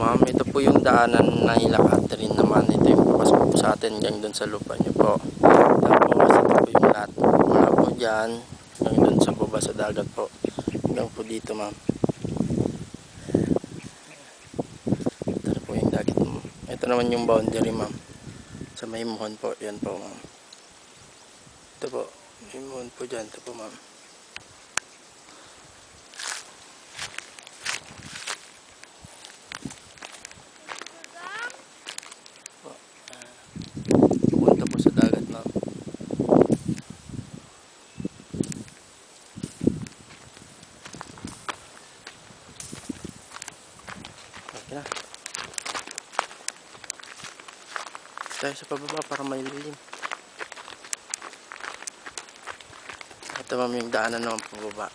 ma'am, ito po yung daanan na ilakad rin naman. Ito yung papasok po sa atin hanggang dun sa lupa nyo po. Tapos ito po yung lahat. Mula po dyan hanggang dun sa baba sa dagat po. Hanggang po dito ma'am. Ito na po yung dagat ma'am. Ito naman yung boundary ma'am. Sa may muhon po. Yan po ma'am. Ito po. May muhon po dyan. Ito po ma'am. Pupunta po sa dagat ma'am. Okay na. Tayo sa pababa para may lilim. Ito ma'am yung daanan naman pababa.